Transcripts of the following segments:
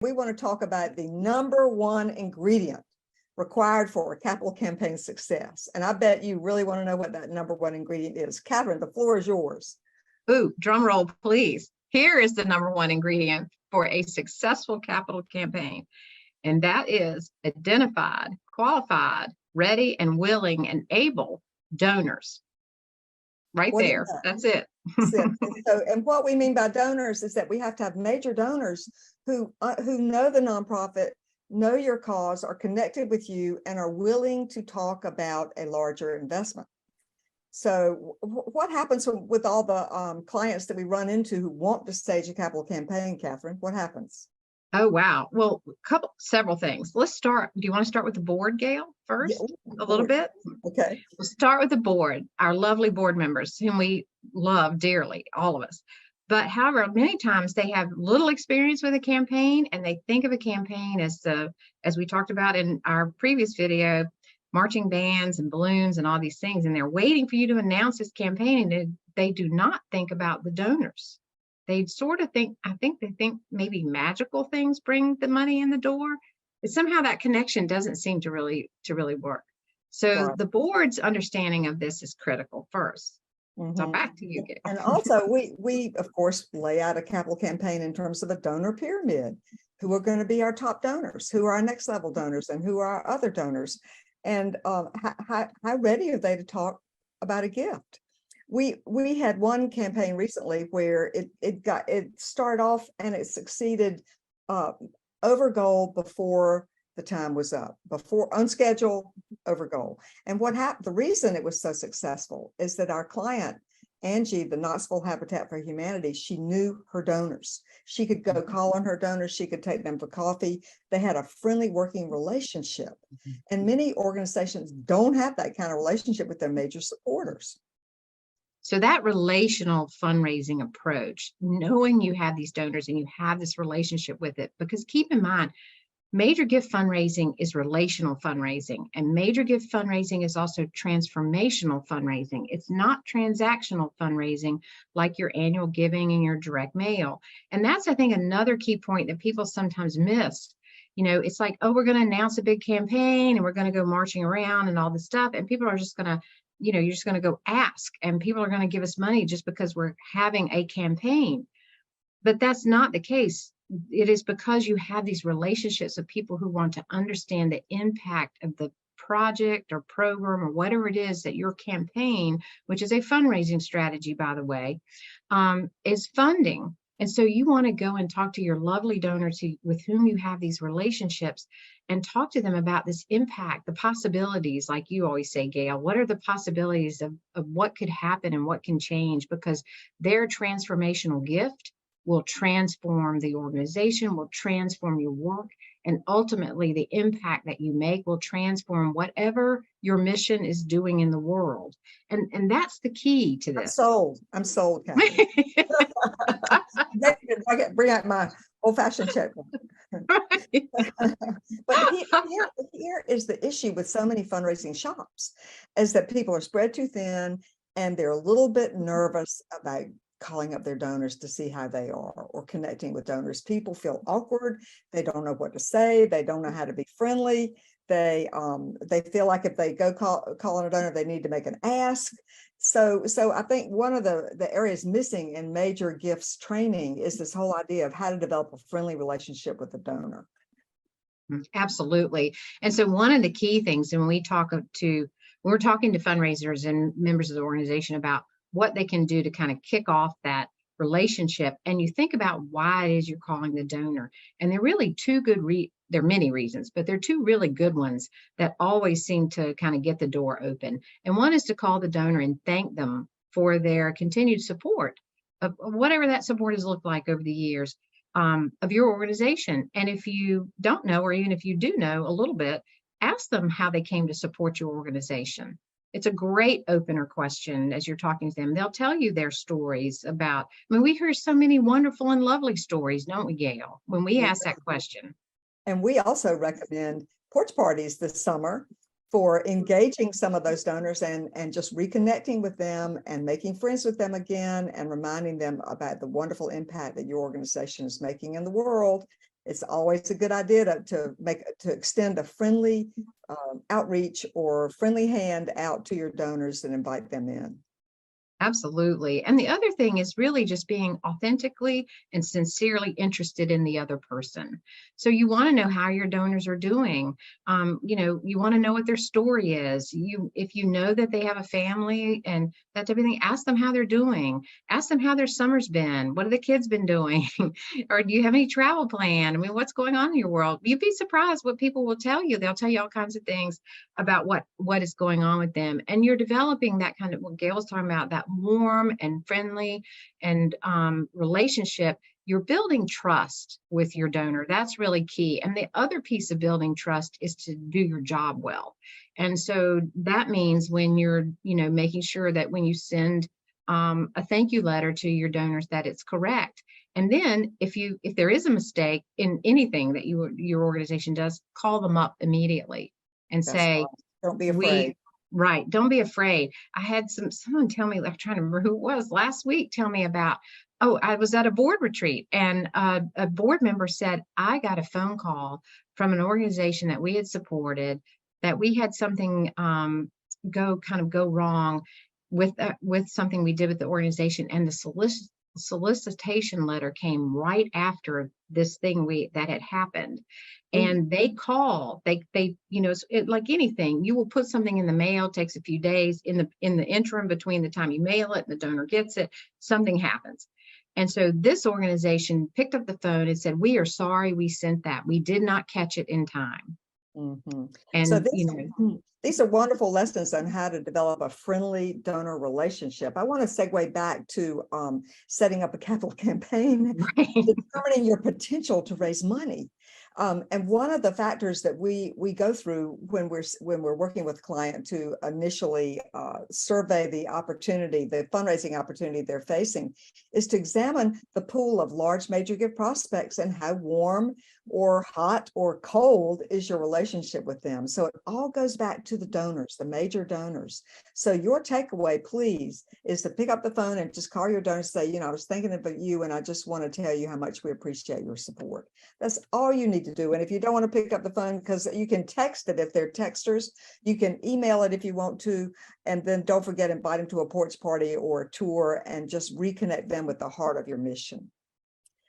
we want to talk about the number one ingredient required for a capital campaign success. And I bet you really want to know what that number one ingredient is. Catherine, the floor is yours. Ooh, drum roll, please. Here is the number one ingredient for a successful capital campaign. And that is identified, qualified, ready, and willing and able donors. Right there. That's it. And what we mean by donors is that we have to have major donors who know the nonprofit, know your cause, are connected with you, and are willing to talk about a larger investment. So what happens with all the clients that we run into who want to stage a capital campaign, Catherine? What happens? Oh, wow. Well, several things. Let's start. Do you want to start with the board, Gail, first? Yeah, a little bit? Okay. We'll start with the board, our lovely board members, whom we love dearly, all of us. But however, many times they have little experience with a campaign, and they think of a campaign as we talked about in our previous video, marching bands and balloons and all these things, and they're waiting for you to announce this campaign, and they do not think about the donors. They sort of think, they think maybe magical things bring the money in the door, but somehow that connection doesn't seem to really work. So right. The board's understanding of this is critical first. Mm-hmm. So back to you, Gail. And also we of course lay out a capital campaign in terms of a donor pyramid. Who are going to be our top donors? Who are our next level donors? And who are our other donors? And how ready are they to talk about a gift? We had one campaign recently where it started off and it succeeded over goal before the time was up, before on schedule, over goal. And what happened, the reason it was so successful is that our client, Angie, the Knoxville Habitat for Humanity, she knew her donors. She could go call on her donors. She could take them for coffee. They had a friendly working relationship. And many organizations don't have that kind of relationship with their major supporters. So that relational fundraising approach, knowing you have these donors and you have this relationship with it, because keep in mind, major gift fundraising is relational fundraising, and major gift fundraising is also transformational fundraising. It's not transactional fundraising like your annual giving and your direct mail. And that's, I think, another key point that people sometimes miss. You know, it's like, oh, we're going to announce a big campaign and we're going to go marching around and all this stuff. And people are just going to, you know, you're just going to go ask, and people are going to give us money just because we're having a campaign. But that's not the case. It is because you have these relationships of people who want to understand the impact of the project or program or whatever it is that your campaign, which is a fundraising strategy, by the way, is funding. And so you want to go and talk to your lovely donors with whom you have these relationships and talk to them about this impact, the possibilities, like you always say, Gail. What are the possibilities of what could happen and what can change? Because their transformational gift will transform the organization, will transform your work, and ultimately the impact that you make will transform whatever your mission is doing in the world. And that's the key to this. I'm sold, Kathy. I get bring out my old-fashioned checkbook. Right. But here is the issue with so many fundraising shops, is that people are spread too thin and they're a little bit nervous about calling up their donors to see how they are or connecting with donors. People feel awkward. They don't know what to say. They don't know how to be friendly. They feel like if they go call on a donor, they need to make an ask. So I think one of the areas missing in major gifts training is this whole idea of how to develop a friendly relationship with the donor. Absolutely. And so one of the key things when we're talking to fundraisers and members of the organization about what they can do to kind of kick off that relationship, and you think about why it is you're calling the donor, and there are really there are many reasons, but there are two really good ones that always seem to kind of get the door open. And one is to call the donor and thank them for their continued support of whatever that support has looked like over the years of your organization. And if you don't know, or even if you do know a little bit, ask them how they came to support your organization. It's a great opener question as you're talking to them. They'll tell you their stories about, we hear so many wonderful and lovely stories, don't we, Gail, when we ask that question. And we also recommend porch parties this summer for engaging some of those donors and just reconnecting with them and making friends with them again and reminding them about the wonderful impact that your organization is making in the world it's always a good idea to extend a friendly outreach or friendly hand out to your donors and invite them in. Absolutely. And the other thing is really just being authentically and sincerely interested in the other person. So you want to know how your donors are doing. You want to know what their story is. If you know that they have a family and that type of thing, ask them how they're doing. Ask them how their summer's been. What have the kids been doing? Or do you have any travel plan? I mean, what's going on in your world? You'd be surprised what people will tell you. They'll tell you all kinds of things about what is going on with them. And you're developing that kind of, what Gail was talking about, that warm and friendly and relationship. You're building trust with your donor. That's really key. And the other piece of building trust is to do your job well. And so that means when you're, making sure that when you send a thank you letter to your donors, that it's correct. And then if there is a mistake in anything that your organization does, call them up immediately and say, don't be afraid. Right. Don't be afraid. I had someone tell me, I'm trying to remember who it was last week, tell me about, I was at a board retreat and a board member said, I got a phone call from an organization that we had supported, that we had something go wrong with something we did with the organization. And the solicitation letter came right after this thing that had happened. And they call, they like anything, you will put something in the mail, takes a few days, in the interim between the time you mail it and the donor gets it, something happens. And so this organization picked up the phone and said, we are sorry we sent that. We did not catch it in time. Mm-hmm. And so these are wonderful lessons on how to develop a friendly donor relationship. I want to segue back to setting up a capital campaign, right. determining your potential to raise money. And one of the factors that we go through when we're working with a client to initially survey the fundraising opportunity they're facing, is to examine the pool of large major gift prospects and how warm or hot or cold is your relationship with them. So it all goes back to the donors, the major donors. So your takeaway, please, is to pick up the phone and just call your donors and say, I was thinking about you and I just want to tell you how much we appreciate your support. That's all you need to do. And if you don't want to pick up the phone, because you can text it if they're texters, you can email it if you want to, and then don't forget, invite them to a porch party or a tour and just reconnect them with the heart of your mission.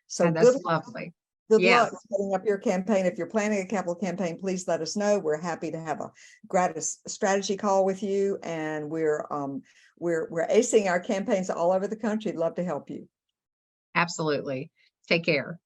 So that's lovely. Good luck setting up your campaign. If you're planning a capital campaign, please let us know. We're happy to have a gratis strategy call with you, and we're acing our campaigns all over the country. Love to help you. Absolutely. Take care.